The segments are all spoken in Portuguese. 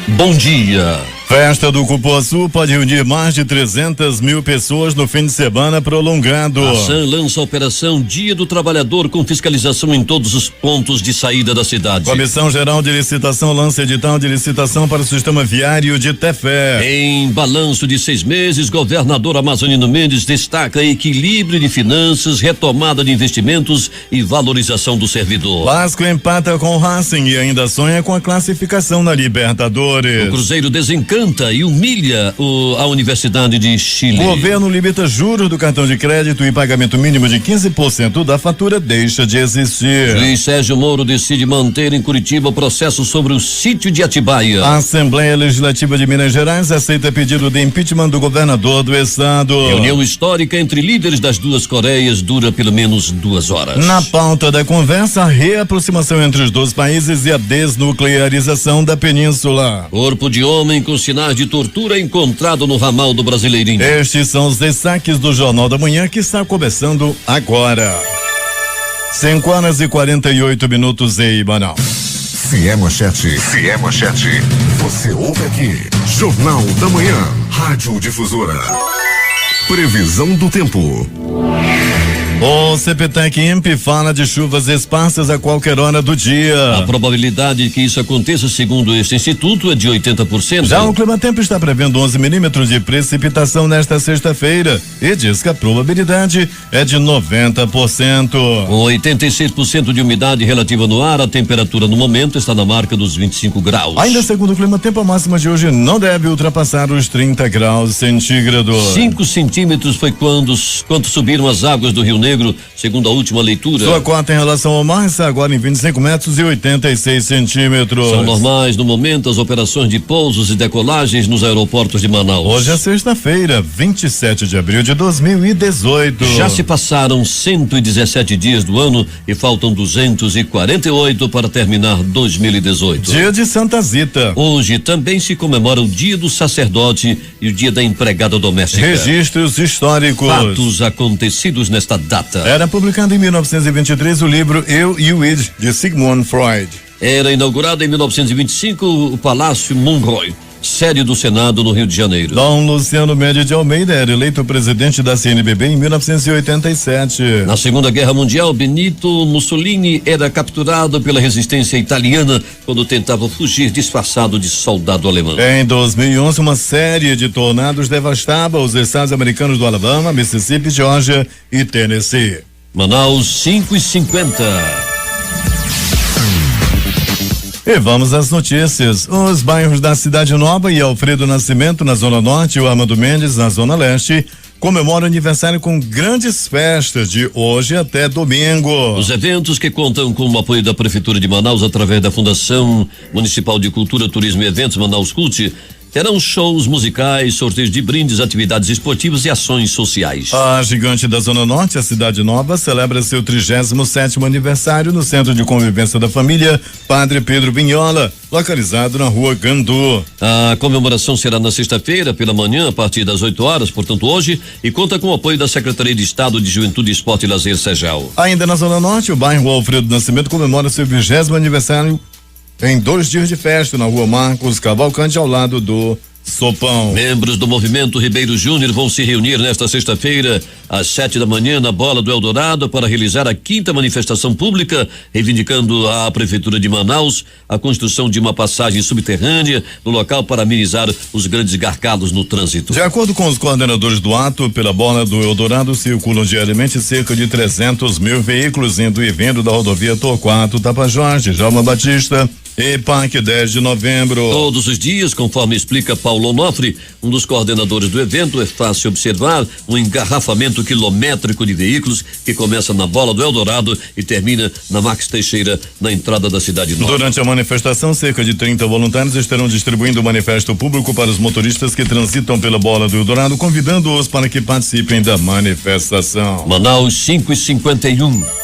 Bom dia. Festa do Cupuaçu pode reunir mais de 300 mil pessoas no fim de semana prolongado. A SAM lança a operação Dia do Trabalhador com fiscalização em todos os pontos de saída da cidade. Comissão Geral de Licitação lança edital de licitação para o sistema viário de Tefé. Em balanço de 6 meses, governador Amazonino Mendes destaca equilíbrio de finanças, retomada de investimentos e valorização do servidor. Vasco empata com o Racing e ainda sonha com a classificação na Libertadores. O Cruzeiro desencanta e humilha a Universidade de Chile. O governo limita juros do cartão de crédito e pagamento mínimo de 15% da fatura deixa de existir. Juiz Sérgio Moro decide manter em Curitiba o processo sobre o sítio de Atibaia. A Assembleia Legislativa de Minas Gerais aceita pedido de impeachment do governador do estado. Reunião histórica entre líderes das duas Coreias dura pelo menos 2 horas. Na pauta da conversa, a reaproximação entre os dois países e a desnuclearização da península. Corpo de homem com sinais de tortura encontrado no ramal do Brasileirinho. Estes são os destaques do Jornal da Manhã que está começando agora. 5h48 em Manaus. Se é manchete, você ouve aqui. Jornal da Manhã, Rádio Difusora. Previsão do tempo. O CPTEC-INPE fala de chuvas esparsas a qualquer hora do dia. A probabilidade de que isso aconteça, segundo este instituto, é de 80%. Já o Climatempo está prevendo 11 milímetros de precipitação nesta sexta-feira e diz que a probabilidade é de 90%. Com 86% de umidade relativa no ar, a temperatura no momento está na marca dos 25 graus. Ainda segundo o Climatempo, a máxima de hoje não deve ultrapassar os 30 graus centígrados. 5 centímetros foi quanto subiram as águas do Rio Negro, segundo a última leitura. Sua cota em relação ao mar está agora em 25 metros e 86 centímetros. São normais no momento as operações de pousos e decolagens nos aeroportos de Manaus. Hoje é sexta-feira, 27 de abril de 2018. Já se passaram 117 dias do ano e faltam 248 para terminar 2018. Dia de Santa Zita. Hoje também se comemora o Dia do Sacerdote e o Dia da Empregada Doméstica. Registros históricos. Fatos acontecidos nesta data. Era publicado em 1923 o livro Eu e o Id, de Sigmund Freud. Era inaugurado em 1925 o Palácio Monroy, sede do Senado no Rio de Janeiro. Dom Luciano Médio de Almeida era eleito presidente da CNBB em 1987. Na Segunda Guerra Mundial, Benito Mussolini era capturado pela resistência italiana quando tentava fugir disfarçado de soldado alemão. Em 2011, uma série de tornados devastava os estados americanos do Alabama, Mississippi, Geórgia e Tennessee. Manaus 5h50. E vamos às notícias. Os bairros da Cidade Nova e Alfredo Nascimento, na Zona Norte, e o Amado Mendes, na Zona Leste, comemoram o aniversário com grandes festas de hoje até domingo. Os eventos, que contam com o apoio da Prefeitura de Manaus através da Fundação Municipal de Cultura, Turismo e Eventos Manaus Cult, terão shows musicais, sorteios de brindes, atividades esportivas e ações sociais. A gigante da Zona Norte, a Cidade Nova, celebra seu 37º aniversário no Centro de Convivência da Família Padre Pedro Vinhola, localizado na Rua Gandu. A comemoração será na sexta-feira, pela manhã, a partir das 8 horas, portanto hoje, e conta com o apoio da Secretaria de Estado de Juventude, Esporte e Lazer, SEGEL. Ainda na Zona Norte, o bairro Alfredo Nascimento comemora seu 20º aniversário em 2 dias de festa na Rua Marcos Cavalcante, ao lado do Sopão. Membros do Movimento Ribeiro Júnior vão se reunir nesta sexta-feira, às 7 da manhã, na Bola do Eldorado, para realizar a 5ª manifestação pública, reivindicando à Prefeitura de Manaus a construção de uma passagem subterrânea no local para amenizar os grandes gargalos no trânsito. De acordo com os coordenadores do ato, pela Bola do Eldorado circulam diariamente cerca de 300 mil veículos indo e vindo da rodovia Torquato Tapajós, Jalma Batista e Parque 10 de Novembro. Todos os dias, conforme explica Paulo Onofre, um dos coordenadores do evento, é fácil observar um engarrafamento quilométrico de veículos que começa na Bola do Eldorado e termina na Max Teixeira, na entrada da Cidade Nova. Durante a manifestação, cerca de 30 voluntários estarão distribuindo o manifesto público para os motoristas que transitam pela Bola do Eldorado, convidando-os para que participem da manifestação. Manaus 5h51.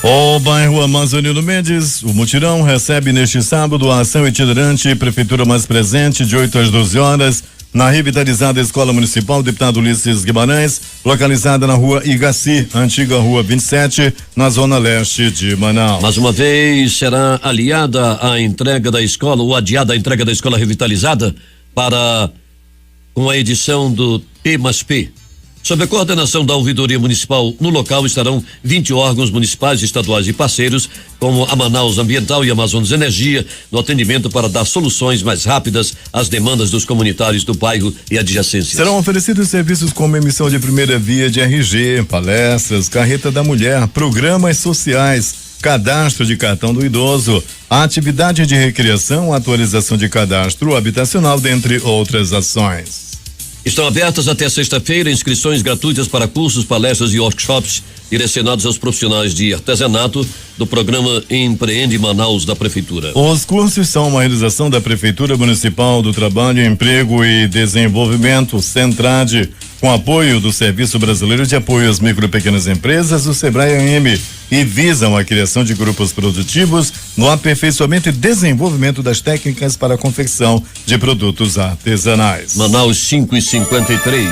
O bairro Amazonino Mendes, o mutirão recebe neste sábado a ação itinerante Prefeitura Mais Presente, de 8 às 12 horas, Na revitalizada Escola Municipal Deputado Ulisses Guimarães, localizada na rua Igaci, antiga rua 27, na zona leste de Manaus. Mais uma vez será aliada a entrega da escola, ou adiada a entrega da escola revitalizada com a edição do P+P. Sob a coordenação da Ouvidoria Municipal, no local estarão 20 órgãos municipais, estaduais e parceiros, como a Manaus Ambiental e Amazonas Energia, no atendimento para dar soluções mais rápidas às demandas dos comunitários do bairro e adjacências. Serão oferecidos serviços como emissão de primeira via de RG, palestras, carreta da mulher, programas sociais, cadastro de cartão do idoso, atividade de recreação, atualização de cadastro habitacional, dentre outras ações. Estão abertas até sexta-feira inscrições gratuitas para cursos, palestras e workshops direcionados aos profissionais de artesanato do programa Empreende Manaus da Prefeitura. Os cursos são uma realização da Prefeitura Municipal do Trabalho, Emprego e Desenvolvimento, Centrade, com apoio do Serviço Brasileiro de Apoio às Micro e Pequenas Empresas, o SEBRAE-AM, e visam a criação de grupos produtivos no aperfeiçoamento e desenvolvimento das técnicas para a confecção de produtos artesanais. Manaus 5:53.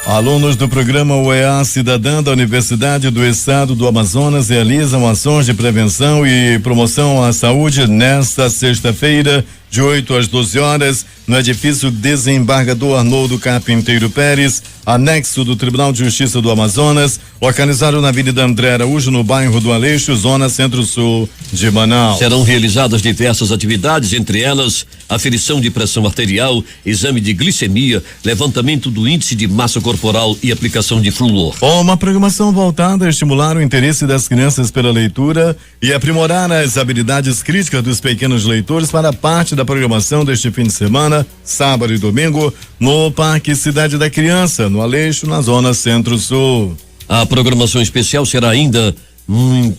Alunos do programa UEA Cidadã da Universidade do Estado do Amazonas realizam ações de prevenção e promoção à saúde nesta sexta-feira, de 8 às 12 horas, no edifício Desembargador Arnoldo Carpinteiro Pérez, anexo do Tribunal de Justiça do Amazonas, localizado na Avenida André Araújo, no bairro do Aleixo, zona centro-sul de Manaus. Serão realizadas diversas atividades, entre elas aferição de pressão arterial, exame de glicemia, levantamento do índice de massa corporal e aplicação de flúor. Uma programação voltada a estimular o interesse das crianças pela leitura e aprimorar as habilidades críticas dos pequenos leitores para parte da programação deste fim de semana, sábado e domingo, no Parque Cidade da Criança, no Aleixo, na zona centro-sul. A programação especial será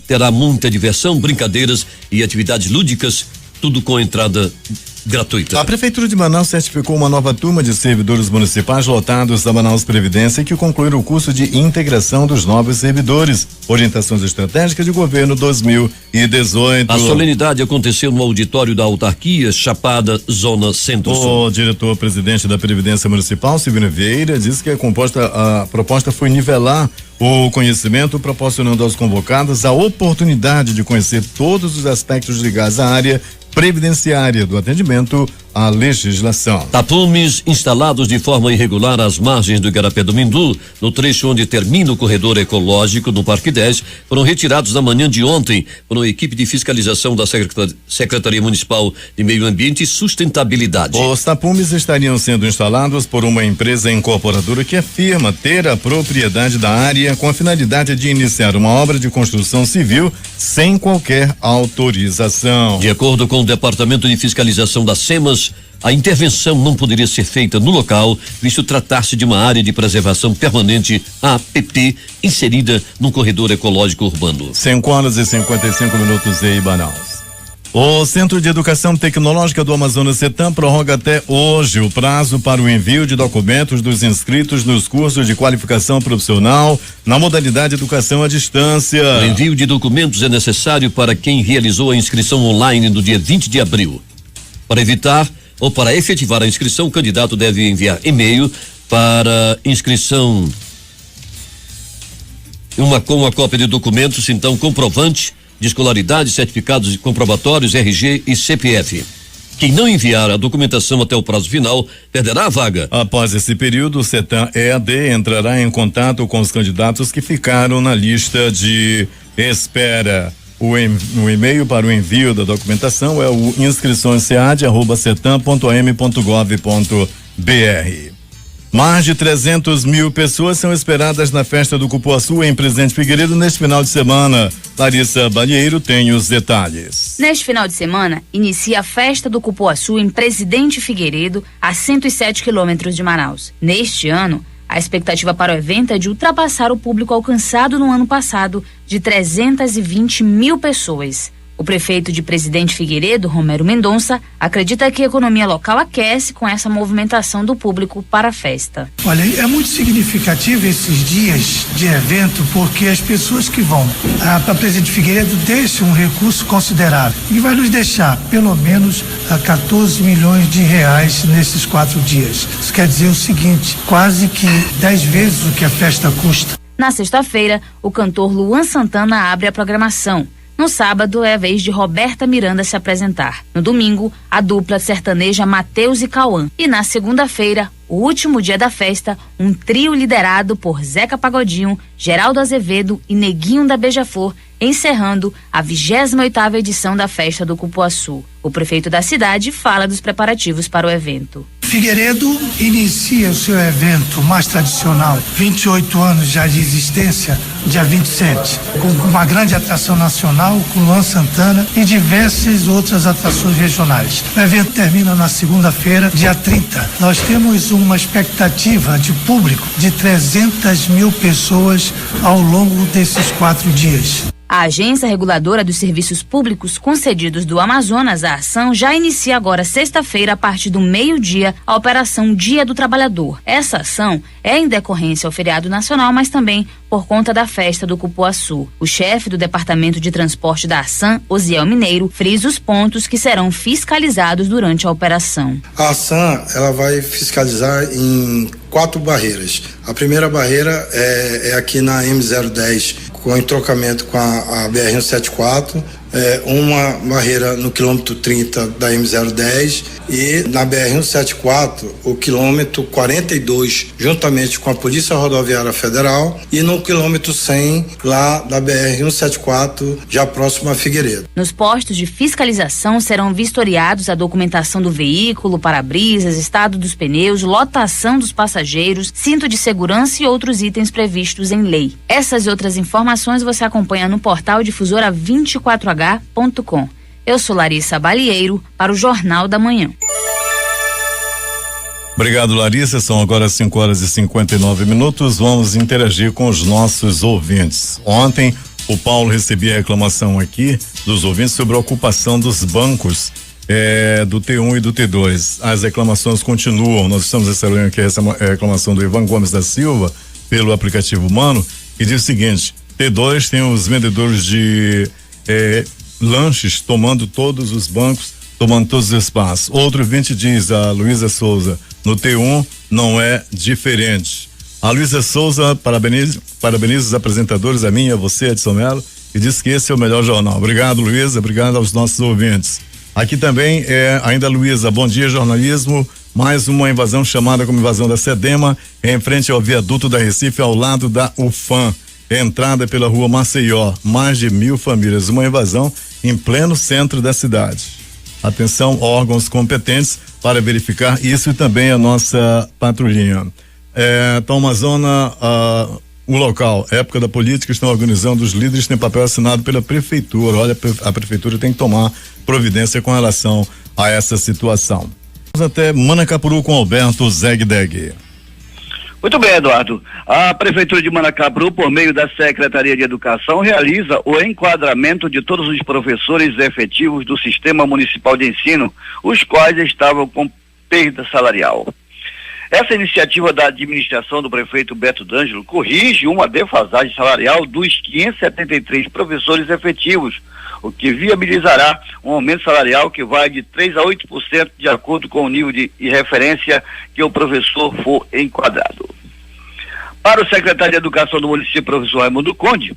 terá muita diversão, brincadeiras e atividades lúdicas, tudo com entrada gratuita. A Prefeitura de Manaus certificou uma nova turma de servidores municipais lotados da Manaus Previdência que concluíram o curso de integração dos novos servidores, orientações estratégicas de governo 2018. A solenidade aconteceu no auditório da autarquia Chapada, zona centro-sul. O diretor-presidente da Previdência Municipal, Silvino Vieira, disse que a proposta foi nivelar o conhecimento, proporcionando aos convocados a oportunidade de conhecer todos os aspectos ligados à área previdenciária do atendimento à legislação. Tapumes instalados de forma irregular às margens do Igarapé do Mindu, no trecho onde termina o corredor ecológico no Parque 10, foram retirados na manhã de ontem por uma equipe de fiscalização da Secretaria Municipal de Meio Ambiente e Sustentabilidade. Os tapumes estariam sendo instalados por uma empresa incorporadora que afirma ter a propriedade da área com a finalidade de iniciar uma obra de construção civil sem qualquer autorização. De acordo com o Departamento de Fiscalização da SEMAS, a intervenção não poderia ser feita no local, visto tratar-se de uma área de preservação permanente, APP, inserida no corredor ecológico urbano. 5:55 em Manaus. O Centro de Educação Tecnológica do Amazonas CETAM prorroga até hoje o prazo para o envio de documentos dos inscritos nos cursos de qualificação profissional na modalidade educação à distância. O envio de documentos é necessário para quem realizou a inscrição online no dia 20 de abril. Para evitar ou para efetivar a inscrição, o candidato deve enviar e-mail para inscrição com a cópia de documentos, então comprovante de escolaridade, certificados comprobatórios, RG e CPF. Quem não enviar a documentação até o prazo final perderá a vaga. Após esse período, o CETAM EAD entrará em contato com os candidatos que ficaram na lista de espera. O e-mail para o envio da documentação é o inscrições.cead@cetam.am.gov.br. Mais de 300 mil pessoas são esperadas na festa do Cupuaçu em Presidente Figueiredo neste final de semana. Larissa Balheiro tem os detalhes. Neste final de semana, inicia a festa do Cupuaçu em Presidente Figueiredo, a 107 quilômetros de Manaus. Neste ano, a expectativa para o evento é de ultrapassar o público alcançado no ano passado, de 320 mil pessoas. O prefeito de Presidente Figueiredo, Romero Mendonça, acredita que a economia local aquece com essa movimentação do público para a festa. Olha, é muito significativo esses dias de evento, porque as pessoas que vão para Presidente Figueiredo deixam um recurso considerável e vai nos deixar pelo menos 14 milhões de reais nesses 4 dias. Isso quer dizer o seguinte, quase que 10 vezes o que a festa custa. Na sexta-feira, o cantor Luan Santana abre a programação. No sábado é a vez de Roberta Miranda se apresentar. No domingo, a dupla sertaneja Mateus e Cauã. E na segunda-feira, o último dia da festa, um trio liderado por Zeca Pagodinho, Geraldo Azevedo e Neguinho da Beija-Flor, encerrando a 28ª edição da festa do Cupuaçu. O prefeito da cidade fala dos preparativos para o evento. Figueiredo inicia o seu evento mais tradicional, 28 anos já de existência, dia 27, com uma grande atração nacional, com Luan Santana e diversas outras atrações regionais. O evento termina na segunda-feira, dia 30. Nós temos uma expectativa de público de 300 mil pessoas ao longo desses 4 dias. A Agência Reguladora dos Serviços Públicos Concedidos do Amazonas, a ação, já inicia agora sexta-feira, a partir do meio-dia, a Operação Dia do Trabalhador. Essa ação é em decorrência ao feriado nacional, mas também por conta da festa do Cupuaçu. O chefe do Departamento de Transporte da ASAM, Osiel Mineiro, frisa os pontos que serão fiscalizados durante a operação. A ASAM, ela vai fiscalizar em 4 barreiras. A primeira barreira é aqui na M010, com entrocamento com a BR-174, uma barreira no quilômetro 30 da M010 e na BR-174 o quilômetro 42, juntamente com a Polícia Rodoviária Federal, e no quilômetro 100 lá da BR-174, já próximo a Figueiredo. Nos postos de fiscalização serão vistoriados a documentação do veículo, para-brisas, estado dos pneus, lotação dos passageiros, cinto de segurança e outros itens previstos em lei. Essas e outras informações você acompanha no portal difusora24h.com. Eu sou Larissa Balieiro para o Jornal da Manhã. Obrigado, Larissa. São agora 5h59. Vamos interagir com os nossos ouvintes. Ontem, o Paulo recebia reclamação aqui dos ouvintes sobre a ocupação dos bancos do T1 e do T2. As reclamações continuam. Nós estamos recebendo aqui essa reclamação do Ivan Gomes da Silva pelo aplicativo Humano, que diz o seguinte: T2 tem os vendedores de lanches tomando todos os bancos, tomando todos os espaços. Outro ouvinte diz, a Luísa Souza, no T1 não é diferente. A Luísa Souza parabeniza os apresentadores, a mim e a você, Edson Mello, e diz que esse é o melhor jornal. Obrigado, Luísa, obrigado aos nossos ouvintes. Aqui também ainda a Luísa, bom dia, jornalismo. Mais uma invasão chamada como invasão da SEDEMA, em frente ao viaduto da Recife, ao lado da UFAM. Entrada pela rua Maceió, mais de 1.000 famílias. Uma invasão em pleno centro da cidade. Atenção, órgãos competentes para verificar isso, e também a nossa patrulhinha. Tá uma zona, o local, época da política, estão organizando, os líderes têm papel assinado pela prefeitura. Olha, a prefeitura tem que tomar providência com relação a essa situação. Vamos até Manacapuru com Alberto Zegdeg. Muito bem, Eduardo. A Prefeitura de Manacapuru, por meio da Secretaria de Educação, realiza o enquadramento de todos os professores efetivos do Sistema Municipal de Ensino, os quais estavam com perda salarial. Essa iniciativa da administração do prefeito Beto D'Angelo corrige uma defasagem salarial dos 573 professores efetivos, o que viabilizará um aumento salarial que vai de 3% a 8% de acordo com o nível de referência que o professor for enquadrado. Para o secretário de Educação do município, professor Raimundo Conde,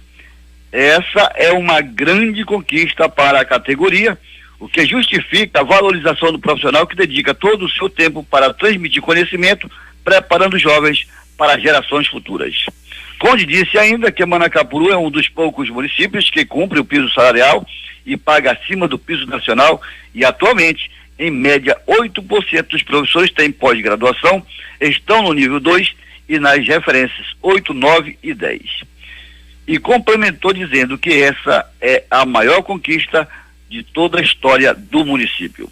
essa é uma grande conquista para a categoria, o que justifica a valorização do profissional que dedica todo o seu tempo para transmitir conhecimento, preparando jovens para gerações futuras. Conde disse ainda que Manacapuru é um dos poucos municípios que cumpre o piso salarial e paga acima do piso nacional, e atualmente, em média, 8% dos professores têm pós-graduação, estão no nível 2 e nas referências 8, 9 e 10. E complementou dizendo que essa é a maior conquista de toda a história do município.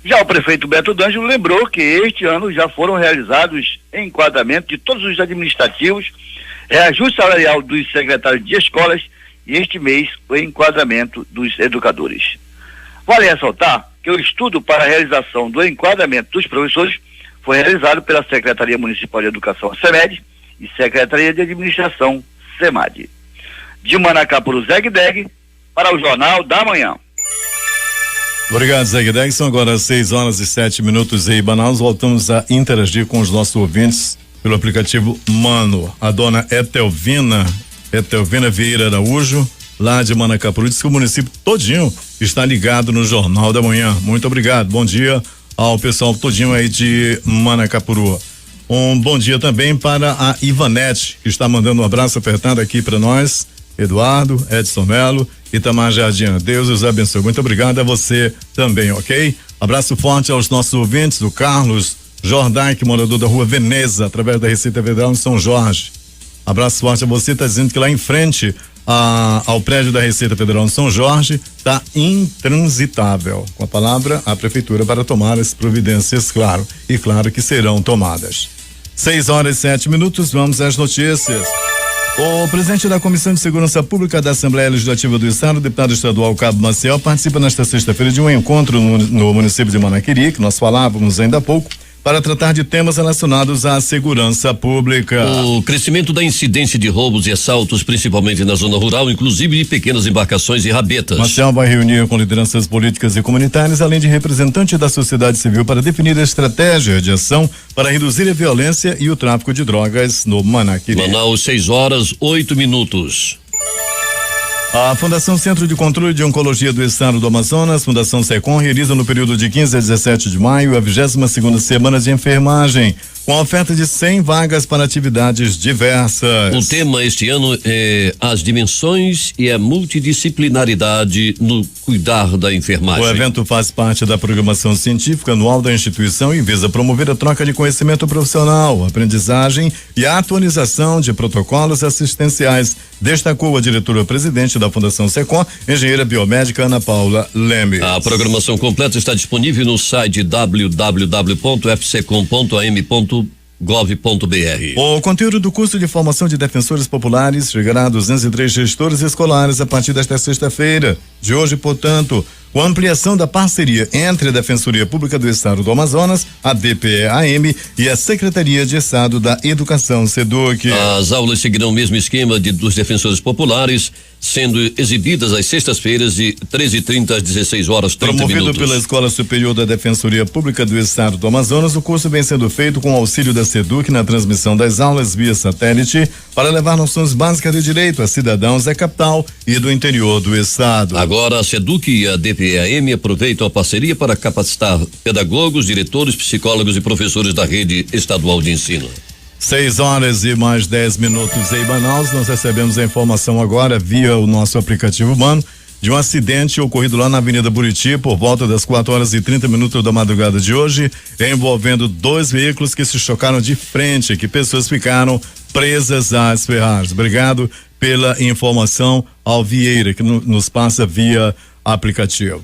Já o prefeito Beto D'Angelo lembrou que este ano já foram realizados enquadramento de todos os administrativos, reajuste salarial dos secretários de escolas e este mês o enquadramento dos educadores. Vale ressaltar que o estudo para a realização do enquadramento dos professores foi realizado pela Secretaria Municipal de Educação, SEMED, e Secretaria de Administração, SEMAD. De Manacapuru, Zegdeg, para o Jornal da Manhã. Obrigado, Zegdeg. São agora 6h07 em Manaus. Voltamos a interagir com os nossos ouvintes pelo aplicativo Mano. A dona Etelvina Vieira Araújo, lá de Manacapuru, diz que o município todinho está ligado no Jornal da Manhã. Muito obrigado. Bom dia ao pessoal todinho aí de Manacapuru. Um bom dia também para a Ivanete, que está mandando um abraço apertado aqui para nós. Eduardo, Edson Melo, Itamar Jardim. Deus os abençoe. Muito obrigado a você também, ok? Abraço forte aos nossos ouvintes, o Carlos Jordan, morador da Rua Veneza, através da Receita Federal em São Jorge. Abraço forte a você, está dizendo que lá em frente ao prédio da Receita Federal em São Jorge está intransitável. Com a palavra, a prefeitura para tomar as providências, claro, e claro que serão tomadas. 6h07, vamos às notícias. O presidente da Comissão de Segurança Pública da Assembleia Legislativa do Estado, o deputado estadual Cabo Maciel, participa nesta sexta-feira de um encontro no município de Manaquiri, que nós falávamos ainda há pouco, para tratar de temas relacionados à segurança pública. O crescimento da incidência de roubos e assaltos, principalmente na zona rural, inclusive de pequenas embarcações e rabetas. Marcel vai reunir com lideranças políticas e comunitárias, além de representantes da sociedade civil, para definir a estratégia de ação para reduzir a violência e o tráfico de drogas no Manaquiri. Manaus, 6h08. A Fundação Centro de Controle de Oncologia do Estado do Amazonas, Fundação SECOM, realiza no período de 15 a 17 de maio a 22ª semana de enfermagem, com a oferta de 100 vagas para atividades diversas. O tema este ano é as dimensões e a multidisciplinaridade no cuidar da enfermagem. O evento faz parte da programação científica anual da instituição e visa promover a troca de conhecimento profissional, aprendizagem e a atualização de protocolos assistenciais, destacou a diretora-presidente da Fundação SECOM, engenheira biomédica Ana Paula Lemes. A programação completa está disponível no site www.fsecom.am.gov.br. O conteúdo do curso de formação de defensores populares chegará a 203 gestores escolares a partir desta sexta-feira. De hoje, portanto, com a ampliação da parceria entre a Defensoria Pública do Estado do Amazonas, a DPEAM e a Secretaria de Estado da Educação, SEDUC. As aulas seguirão o mesmo esquema dos defensores populares, sendo exibidas às sextas-feiras de 13h30 às 16h30. Promovido pela Escola Superior da Defensoria Pública do Estado do Amazonas, o curso vem sendo feito com o auxílio da SEDUC na transmissão das aulas via satélite para levar noções básicas de direito a cidadãos da capital e do interior do estado. Agora a SEDUC e a DPEAM aproveitam a parceria para capacitar pedagogos, diretores, psicólogos e professores da rede estadual de ensino. 6h10 em Manaus. Nós recebemos a informação agora via o nosso aplicativo Mano de um acidente ocorrido lá na Avenida Buriti por volta das 4h30 da madrugada de hoje, envolvendo 2 veículos que se chocaram de frente, que pessoas ficaram presas às ferragens. Obrigado pela informação ao Vieira, que nos passa via aplicativo.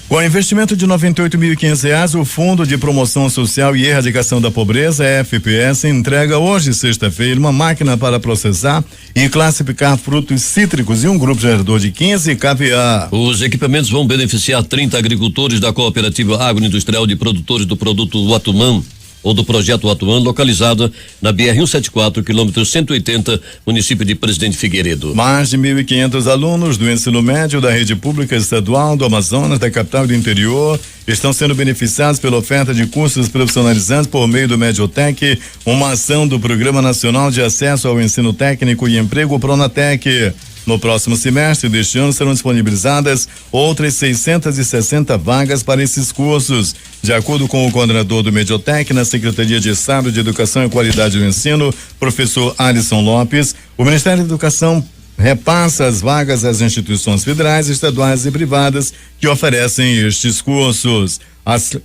Com investimento de R$98.500, o Fundo de Promoção Social e Erradicação da Pobreza, FPS, entrega hoje, sexta-feira, uma máquina para processar e classificar frutos cítricos e um grupo gerador de 15 kVA. Os equipamentos vão beneficiar 30 agricultores da Cooperativa Agroindustrial de Produtores do Produto Uatumã, ou do projeto Uatumã, localizada na BR-174, quilômetro 180, município de Presidente Figueiredo. Mais de 1.500 alunos do ensino médio da rede pública estadual do Amazonas, da capital e do interior, estão sendo beneficiados pela oferta de cursos profissionalizantes por meio do Mediotec, uma ação do Programa Nacional de Acesso ao Ensino Técnico e Emprego, Pronatec. No próximo semestre deste ano serão disponibilizadas outras 660 vagas para esses cursos. De acordo com o coordenador do Mediotec na Secretaria de Estado de Educação e Qualidade do Ensino, professor Alisson Lopes, o Ministério da Educação repassa as vagas às instituições federais, estaduais e privadas que oferecem estes cursos.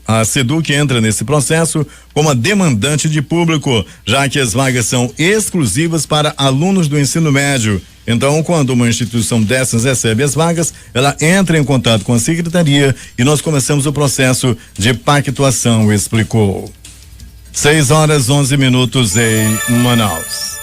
A SEDUC entra nesse processo como a demandante de público, já que as vagas são exclusivas para alunos do ensino médio. Então, quando uma instituição dessas recebe as vagas, ela entra em contato com a secretaria e nós começamos o processo de pactuação, explicou. 6h11 em Manaus.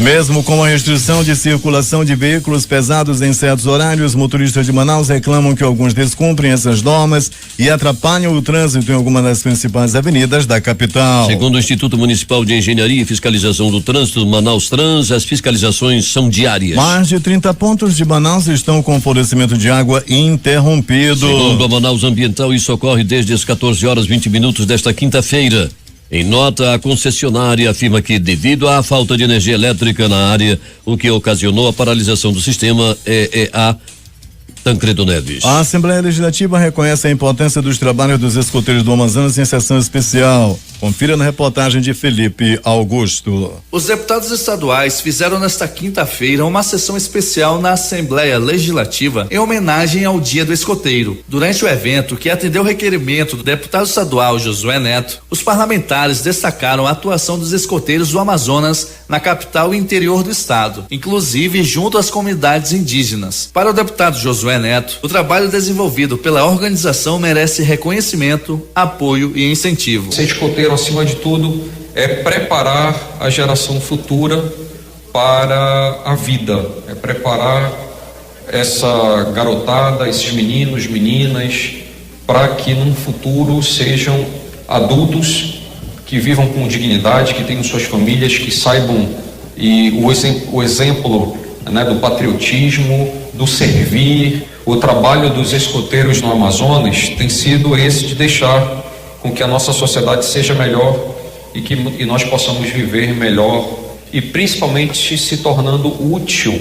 Mesmo com a restrição de circulação de veículos pesados em certos horários, motoristas de Manaus reclamam que alguns descumprem essas normas e atrapalham o trânsito em algumas das principais avenidas da capital. Segundo o Instituto Municipal de Engenharia e Fiscalização do Trânsito, Manaus Trans, as fiscalizações são diárias. Mais de 30 pontos de Manaus estão com fornecimento de água interrompido. Segundo a Manaus Ambiental, isso ocorre desde as 14h20 desta quinta-feira. Em nota, a concessionária afirma que, devido à falta de energia elétrica na área, o que ocasionou a paralisação do sistema é a Tancredo Neves. A Assembleia Legislativa reconhece a importância dos trabalhos dos escoteiros do Amazonas em sessão especial. Confira na reportagem de Felipe Augusto. Os deputados estaduais fizeram nesta quinta-feira uma sessão especial na Assembleia Legislativa em homenagem ao Dia do Escoteiro. Durante o evento, que atendeu o requerimento do deputado estadual Josué Neto, os parlamentares destacaram a atuação dos escoteiros do Amazonas na capital e interior do estado, inclusive junto às comunidades indígenas. Para o deputado Josué Neto, o trabalho desenvolvido pela organização merece reconhecimento, apoio e incentivo. Ser escoteiro, acima de tudo, é preparar a geração futura para a vida, é preparar essa garotada, esses meninos, meninas, para que num futuro sejam adultos que vivam com dignidade, que tenham suas famílias, que saibam e o exemplo, né, do patriotismo, do servir. O trabalho dos escoteiros no Amazonas tem sido esse de deixar com que a nossa sociedade seja melhor e nós possamos viver melhor e principalmente se tornando útil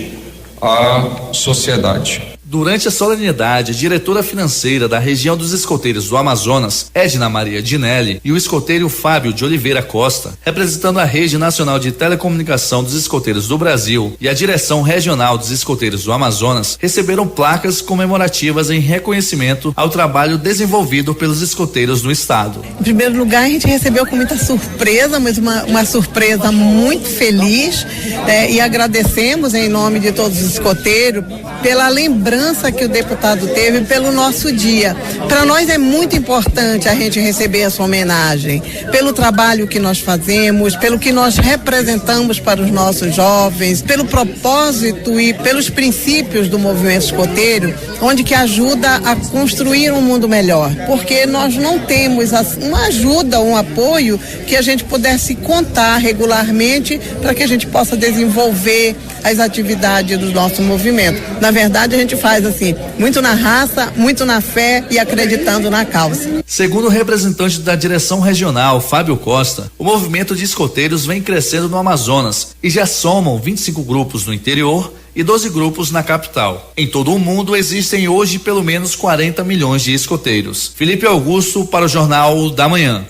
à sociedade. Durante a solenidade, a diretora financeira da região dos escoteiros do Amazonas, Edna Maria Dinelli, e o escoteiro Fábio de Oliveira Costa, representando a Rede Nacional de Telecomunicação dos Escoteiros do Brasil e a Direção Regional dos Escoteiros do Amazonas, receberam placas comemorativas em reconhecimento ao trabalho desenvolvido pelos escoteiros no estado. Em primeiro lugar, a gente recebeu com muita surpresa, mas uma surpresa muito feliz, e agradecemos em nome de todos os escoteiros pela lembrança que o deputado teve pelo nosso dia. Para nós é muito importante a gente receber essa homenagem, pelo trabalho que nós fazemos, pelo que nós representamos para os nossos jovens, pelo propósito e pelos princípios do movimento escoteiro, onde que ajuda a construir um mundo melhor, porque nós não temos uma ajuda, um apoio que a gente pudesse contar regularmente para que a gente possa desenvolver as atividades do nosso movimento. Na verdade, a gente faz assim, muito na raça, muito na fé e acreditando na causa. Segundo o representante da direção regional, Fábio Costa, o movimento de escoteiros vem crescendo no Amazonas e já somam 25 grupos no interior e 12 grupos na capital. Em todo o mundo existem hoje pelo menos 40 milhões de escoteiros. Felipe Augusto para o Jornal da Manhã.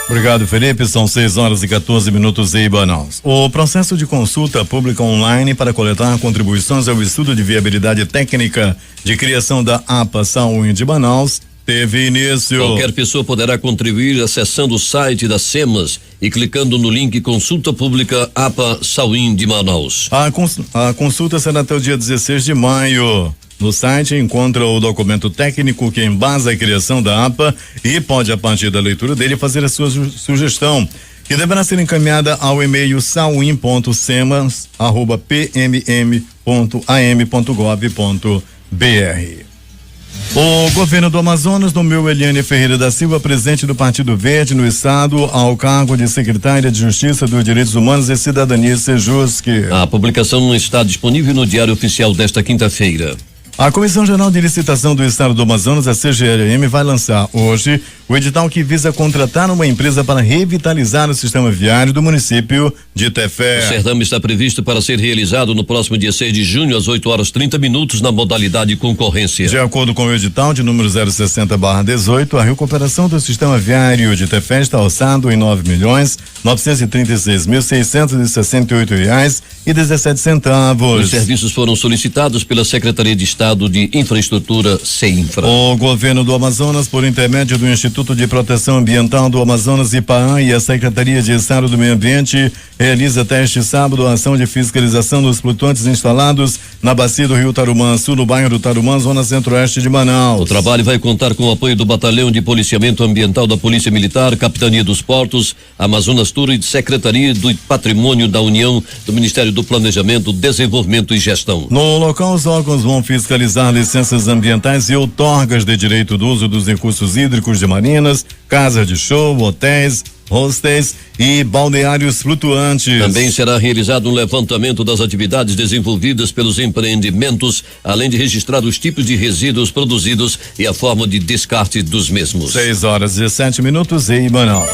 Obrigado, Felipe. São 6h14 em Manaus. O processo de consulta pública online para coletar contribuições ao estudo de viabilidade técnica de criação da APA Sauim de Manaus teve início. Qualquer pessoa poderá contribuir acessando o site da SEMAS e clicando no link Consulta Pública APA Sauim de Manaus. A consulta será até o dia 16 de maio. No site encontra o documento técnico que embasa a criação da APA e pode, a partir da leitura dele, fazer a sua sugestão, que deverá ser encaminhada ao e-mail sauim.semas@pmm.am.gov.br. O governo do Amazonas nomeou Eliane Ferreira da Silva, presidente do Partido Verde no estado, ao cargo de secretária de Justiça dos Direitos Humanos e Cidadania, Sejusc. A publicação está disponível no Diário Oficial desta quinta-feira. A Comissão Geral de Licitação do Estado do Amazonas, a CGLM, vai lançar hoje o edital que visa contratar uma empresa para revitalizar o sistema viário do município de Tefé. O certame está previsto para ser realizado no próximo dia 6 de junho, às 8h30, na modalidade concorrência. De acordo com o edital de número 060/18, a recuperação do sistema viário de Tefé está orçado em R$9.936.668,17. Os serviços foram solicitados pela Secretaria de Estado Estado de Infraestrutura, CEINFRA. O governo do Amazonas, por intermédio do Instituto de Proteção Ambiental do Amazonas, IPAAM, e a Secretaria de Estado do Meio Ambiente, realiza até este sábado a ação de fiscalização dos flutuantes instalados na bacia do Rio Tarumã Sul, no bairro do Tarumã, zona centro-oeste de Manaus. O trabalho vai contar com o apoio do Batalhão de Policiamento Ambiental da Polícia Militar, Capitania dos Portos, Amazonas Tour e Secretaria do Patrimônio da União, do Ministério do Planejamento, Desenvolvimento e Gestão. No local, os órgãos vão fiscalizar licenças ambientais e outorgas de direito do uso dos recursos hídricos de marinas, casas de show, hotéis, hostels e balneários flutuantes. Também será realizado um levantamento das atividades desenvolvidas pelos empreendimentos, além de registrar os tipos de resíduos produzidos e a forma de descarte dos mesmos. 6:17 em Manaus.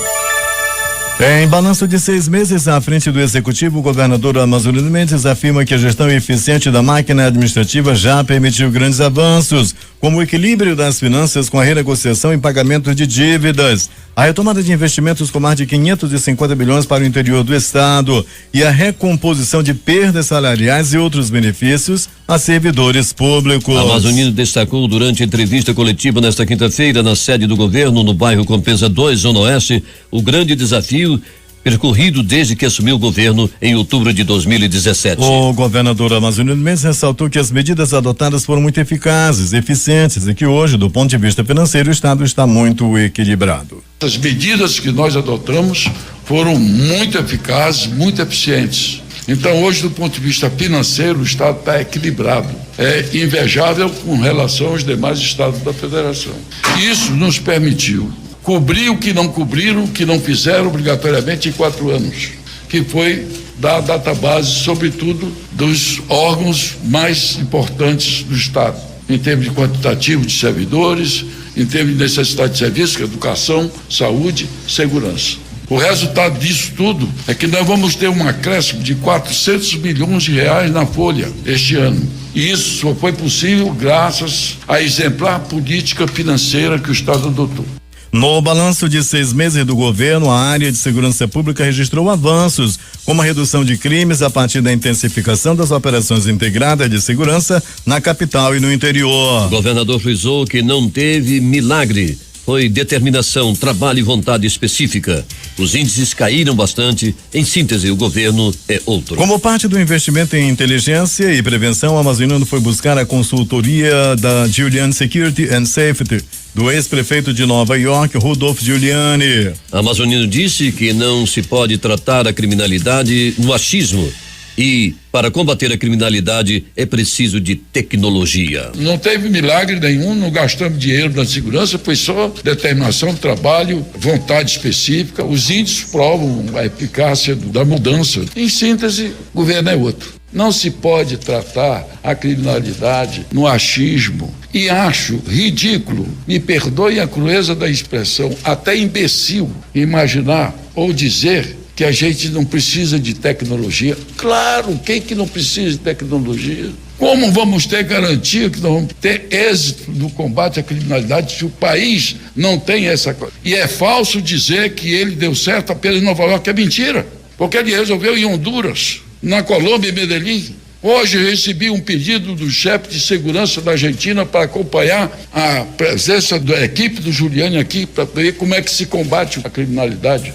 Em balanço de 6 meses à frente do Executivo, o governador Amazonino Mendes afirma que a gestão eficiente da máquina administrativa já permitiu grandes avanços, como o equilíbrio das finanças com a renegociação e pagamento de dívidas, a retomada de investimentos com mais de 550 bilhões para o interior do estado e a recomposição de perdas salariais e outros benefícios a servidores públicos. Amazonino destacou durante entrevista coletiva nesta quinta-feira na sede do governo no bairro Compensa 2, Zona Oeste, o grande desafio percorrido desde que assumiu o governo em outubro de 2017. O governador Amazonino Mendes ressaltou que as medidas adotadas foram muito eficazes, eficientes e que hoje, do ponto de vista financeiro, o estado está muito equilibrado. As medidas que nós adotamos foram muito eficazes, muito eficientes. Então, hoje, do ponto de vista financeiro, o estado está equilibrado. É invejável com relação aos demais estados da federação. Isso nos permitiu cobrir o que não cobriram, o que não fizeram obrigatoriamente em 4 anos, que foi da database, sobretudo, dos órgãos mais importantes do estado, em termos de quantitativo de servidores, em termos de necessidade de serviço, educação, saúde, segurança. O resultado disso tudo é que nós vamos ter um acréscimo de 400 milhões de reais na folha este ano. E isso só foi possível graças à exemplar política financeira que o estado adotou. No balanço de 6 meses do governo, a área de segurança pública registrou avanços, como a redução de crimes a partir da intensificação das operações integradas de segurança na capital e no interior. O governador frisou que não teve milagre. Foi determinação, trabalho e vontade específica. Os índices caíram bastante. Em síntese, o governo é outro. Como parte do investimento em inteligência e prevenção, o Amazonino foi buscar a consultoria da Giuliani Security and Safety, do ex-prefeito de Nova York, Rudolph Giuliani. Amazonino disse que não se pode tratar a criminalidade no achismo. E para combater a criminalidade é preciso de tecnologia. Não teve milagre nenhum, não gastamos dinheiro na segurança, foi só determinação, trabalho, vontade específica. Os índices provam a eficácia da mudança. Em síntese, o governo é outro. Não se pode tratar a criminalidade no achismo. E acho ridículo, me perdoem a crueza da expressão, até imbecil, imaginar ou dizer que a gente não precisa de tecnologia. Claro, quem que não precisa de tecnologia? Como vamos ter garantia que nós vamos ter êxito no combate à criminalidade se o país não tem essa coisa? E é falso dizer que ele deu certo apenas em Nova York, é mentira, porque ele resolveu em Honduras, na Colômbia e Medellín. Hoje eu recebi um pedido do chefe de segurança da Argentina para acompanhar a presença da equipe do Giuliani aqui para ver como é que se combate a criminalidade.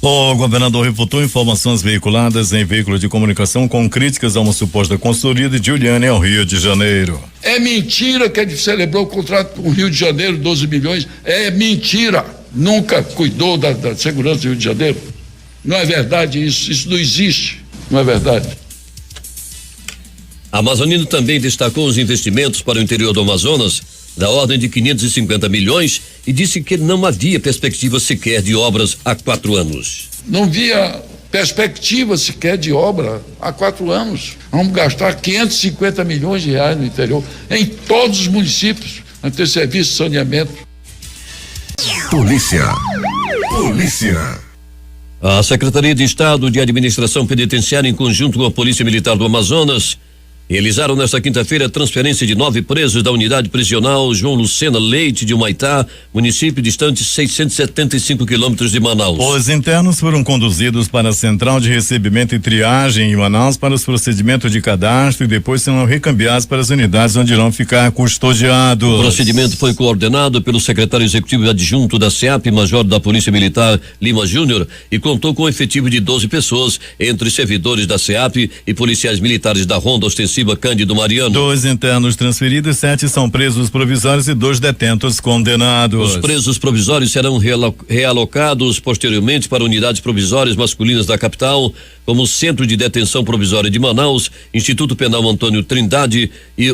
O governador refutou informações veiculadas em veículo de comunicação com críticas a uma suposta consultoria de Giuliani ao Rio de Janeiro. É mentira que ele celebrou o contrato com o Rio de Janeiro, 12 milhões. É mentira. Nunca cuidou da segurança do Rio de Janeiro. Não é verdade isso. Isso não existe. Não é verdade. Amazonino também destacou os investimentos para o interior do Amazonas, da ordem de 550 milhões, e disse que não havia perspectiva sequer de obras há 4 anos. Não havia perspectiva sequer de obra há 4 anos. Vamos gastar 550 milhões de reais no interior, em todos os municípios, para ter serviço de saneamento. Polícia. A Secretaria de Estado de Administração Penitenciária, em conjunto com a Polícia Militar do Amazonas, Realizaram nesta quinta-feira a transferência de 9 presos da unidade prisional João Lucena Leite de Humaitá, município distante 675 quilômetros de Manaus. Os internos foram conduzidos para a central de recebimento e triagem em Manaus para os procedimentos de cadastro e depois serão recambiados para as unidades onde irão ficar custodiados. O procedimento foi coordenado pelo secretário executivo adjunto da SEAP, major da Polícia Militar Lima Júnior, e contou com um efetivo de 12 pessoas, entre servidores da SEAP e policiais militares da Ronda Ostensiva Cândido Mariano. 2 internos transferidos, 7 são presos provisórios e 2 detentos condenados. Os presos provisórios serão realocados posteriormente para unidades provisórias masculinas da capital, como o Centro de Detenção Provisória de Manaus, Instituto Penal Antônio Trindade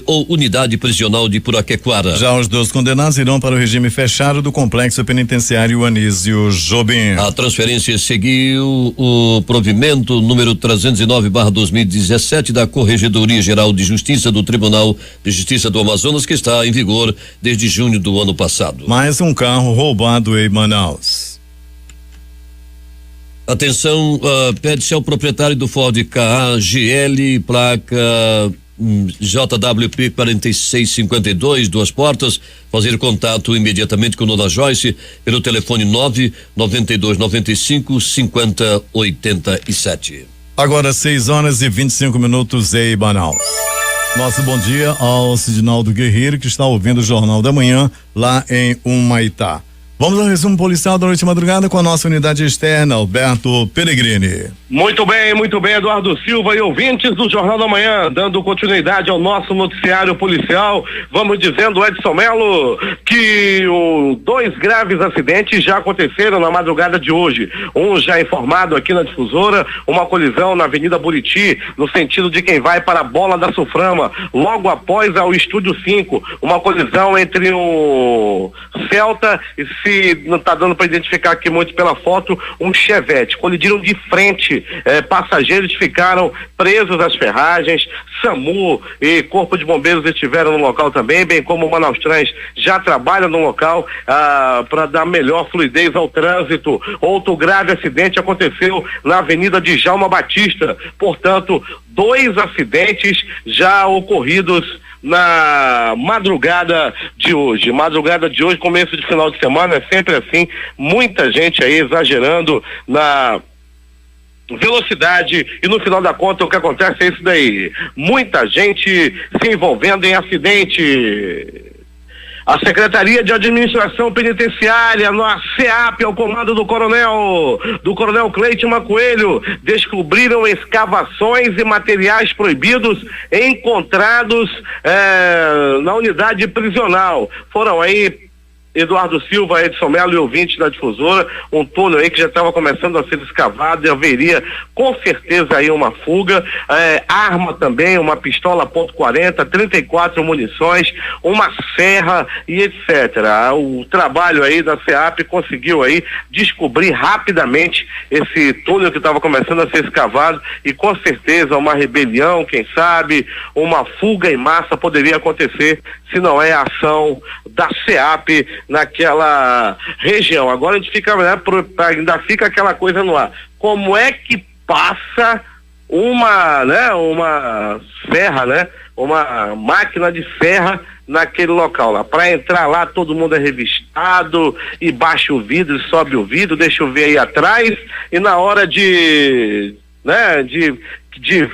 ou Unidade Prisional de Puraquequara. Já os 2 condenados irão para o regime fechado do Complexo Penitenciário Anísio Jobim. A transferência seguiu o provimento número 309/2017 da Corregedoria Geral de Justiça do Tribunal de Justiça do Amazonas, que está em vigor desde junho do ano passado. Mais um carro roubado em Manaus. Atenção, pede-se ao proprietário do Ford Ka GL, placa JWP 4652, 2 portas, fazer contato imediatamente com Dona Joyce pelo telefone 99295-5087. Agora 6h25 em Manaus. Nosso bom dia ao Sidinaldo Guerreiro, que está ouvindo o Jornal da Manhã lá em Humaitá. Vamos ao resumo policial da noite madrugada com a nossa unidade externa, Alberto Pellegrini. Muito bem, Eduardo Silva e ouvintes do Jornal da Manhã, dando continuidade ao nosso noticiário policial, vamos dizendo, Edson Melo, que 2 graves acidentes já aconteceram na madrugada de hoje. Um já informado aqui na difusora, uma colisão na Avenida Buriti, no sentido de quem vai para a Bola da Suframa, logo após ao Estúdio 5, uma colisão entre o Celta e, se não está dando para identificar aqui muito pela foto, um Chevette. Colidiram de frente, passageiros ficaram presos às ferragens, SAMU e Corpo de Bombeiros estiveram no local também, bem como o Manaus Trans já trabalha no local para dar melhor fluidez ao trânsito. Outro grave acidente aconteceu na Avenida Djalma Batista, portanto, 2 acidentes já ocorridos na madrugada de hoje. Começo de final de semana, é sempre assim, muita gente aí exagerando na velocidade e no final da conta o que acontece é isso daí, muita gente se envolvendo em acidente. A Secretaria de Administração Penitenciária, na SEAP, ao comando do Coronel Cleiton Coelho, descobriram escavações e materiais proibidos encontrados na unidade prisional. Foram aí Eduardo Silva, Edson Melo e ouvintes da difusora, um túnel aí que já estava começando a ser escavado e haveria com certeza aí uma fuga, arma também, uma pistola .40, 34 munições, uma serra e etc. O trabalho aí da SEAP conseguiu aí descobrir rapidamente esse túnel que estava começando a ser escavado e com certeza uma rebelião, quem sabe, uma fuga em massa poderia acontecer se não é a ação da SEAP naquela região. Agora a gente fica, ainda fica aquela coisa no ar. Como é que passa uma serra, uma máquina de serra naquele local lá? Para entrar lá todo mundo é revistado e baixa o vidro, sobe o vidro, deixa eu ver aí atrás e na hora de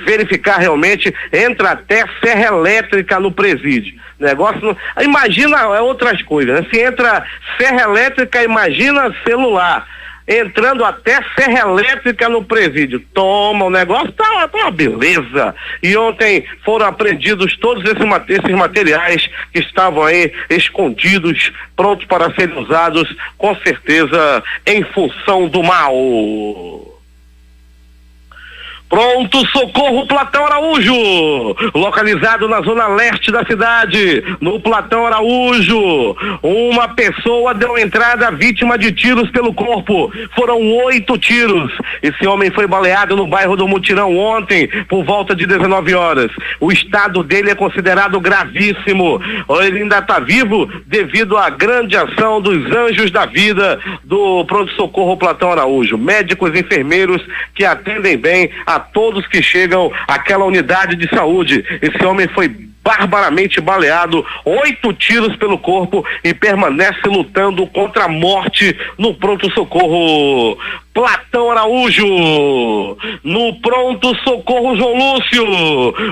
verificar realmente, entra até serra elétrica no presídio. Negócio, imagina outras coisas, né? Se entra serra elétrica, imagina celular. Entrando até serra elétrica no presídio. Toma, o negócio tá uma beleza. E ontem foram apreendidos todos esses materiais que estavam aí escondidos, prontos para serem usados, com certeza, em função do mal. Pronto socorro Platão Araújo, localizado na zona leste da cidade, no Platão Araújo, uma pessoa deu entrada vítima de tiros pelo corpo, foram 8 tiros, esse homem foi baleado no bairro do Mutirão ontem, por volta de 19 horas, o estado dele é considerado gravíssimo, ele ainda está vivo devido à grande ação dos anjos da vida do pronto socorro Platão Araújo, médicos e enfermeiros que atendem bem a a todos que chegam àquela unidade de saúde. Esse homem foi barbaramente baleado, 8 tiros pelo corpo e permanece lutando contra a morte no pronto-socorro. Platão Araújo, no pronto-socorro João Lúcio,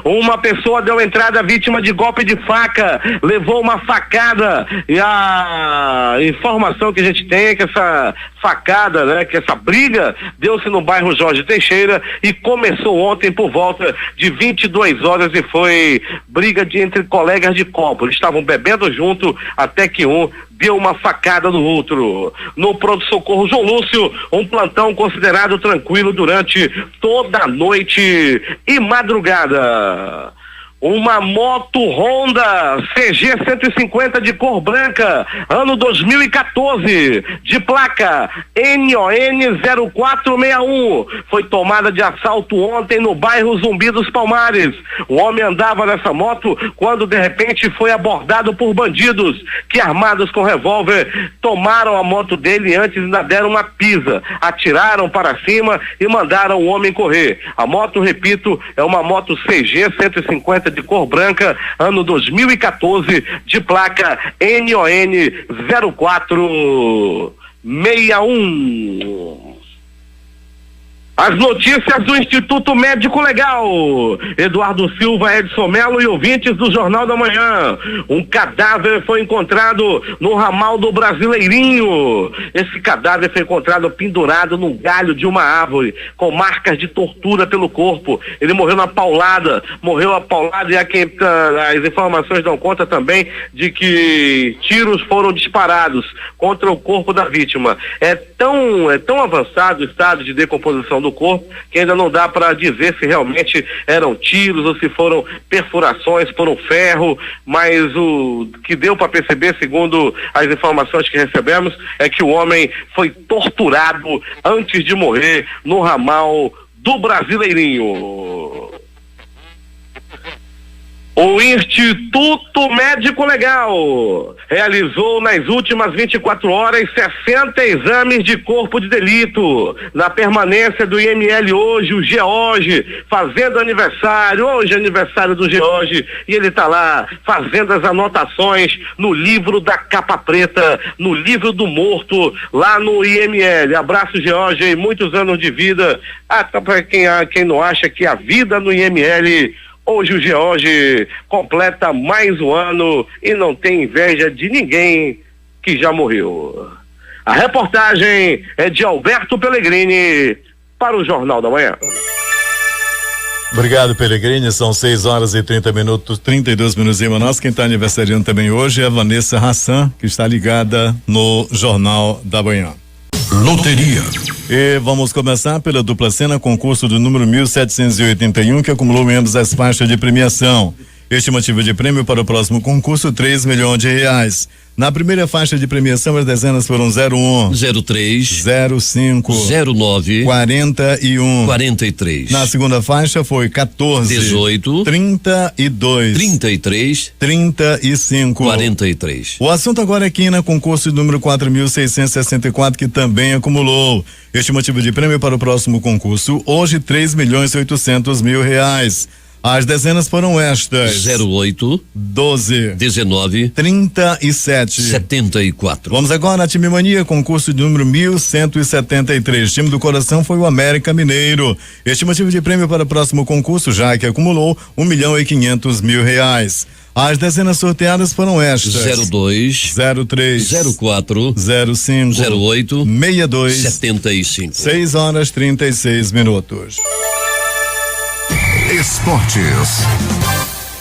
uma pessoa deu entrada vítima de golpe de faca, levou uma facada, e a informação que a gente tem é que essa facada, né, que essa briga deu-se no bairro Jorge Teixeira e começou ontem por volta de 22 horas e foi briga entre colegas de copo. Eles estavam bebendo junto até que um deu uma facada no outro. No pronto-socorro João Lúcio, um plantão considerado tranquilo durante toda a noite e madrugada. Uma moto Honda CG 150 de cor branca, ano 2014, de placa NON 0461, foi tomada de assalto ontem no bairro Zumbi dos Palmares. O homem andava nessa moto quando de repente foi abordado por bandidos que, armados com revólver, tomaram a moto dele e antes ainda deram uma pisa, atiraram para cima e mandaram o homem correr. A moto, repito, é uma moto CG 150 de cor branca, ano 2014, de placa NON 0461. As notícias do Instituto Médico Legal. Eduardo Silva, Edson Melo e ouvintes do Jornal da Manhã. Um cadáver foi encontrado no ramal do Brasileirinho. Esse cadáver foi encontrado pendurado num galho de uma árvore, com marcas de tortura pelo corpo. Ele morreu morreu a paulada e as informações dão conta também de que tiros foram disparados contra o corpo da vítima. É tão avançado o estado de decomposição do corpo que ainda não dá para dizer se realmente eram tiros ou se foram perfurações por um ferro, mas o que deu para perceber, segundo as informações que recebemos, é que o homem foi torturado antes de morrer no ramal do Brasileirinho. O Instituto Médico Legal realizou nas últimas 24 horas 60 exames de corpo de delito. Na permanência do IML hoje, o George fazendo aniversário, hoje é aniversário do George, e ele está lá fazendo as anotações no livro da capa preta, no livro do morto, lá no IML. Abraço, George, muitos anos de vida. Para quem não acha que a vida no IML... Hoje o George completa mais um ano e não tem inveja de ninguém que já morreu. A reportagem é de Alberto Pellegrini para o Jornal da Manhã. Obrigado, Pellegrini. São 6h30, 32 minutos em Manaus. Quem está aniversariando também hoje é a Vanessa Hassan, que está ligada no Jornal da Manhã. Loteria. E vamos começar pela dupla cena, concurso do número 1781, que acumulou ambas as faixas de premiação. Estimativa de prêmio para o próximo concurso, 3 milhões de reais. Na primeira faixa de premiação, as dezenas foram 01, 03, 05, 09, 41, 43. Na segunda faixa foi 14, 18, 32, 33, 35, 43. O assunto agora é quina, concurso número 4.664, que também acumulou. Estimativa de prêmio para o próximo concurso, hoje 3.800.000 reais. As dezenas foram estas: 08, 12, 19, 37, 74. Vamos agora na Time Mania, concurso de número 1173. Time do coração foi o América Mineiro. Estimativa de prêmio para o próximo concurso, já que acumulou 1.500.000 reais. As dezenas sorteadas foram estas: 02, 03, 04, 05, 08, 62, 75. 6h36. Esportes.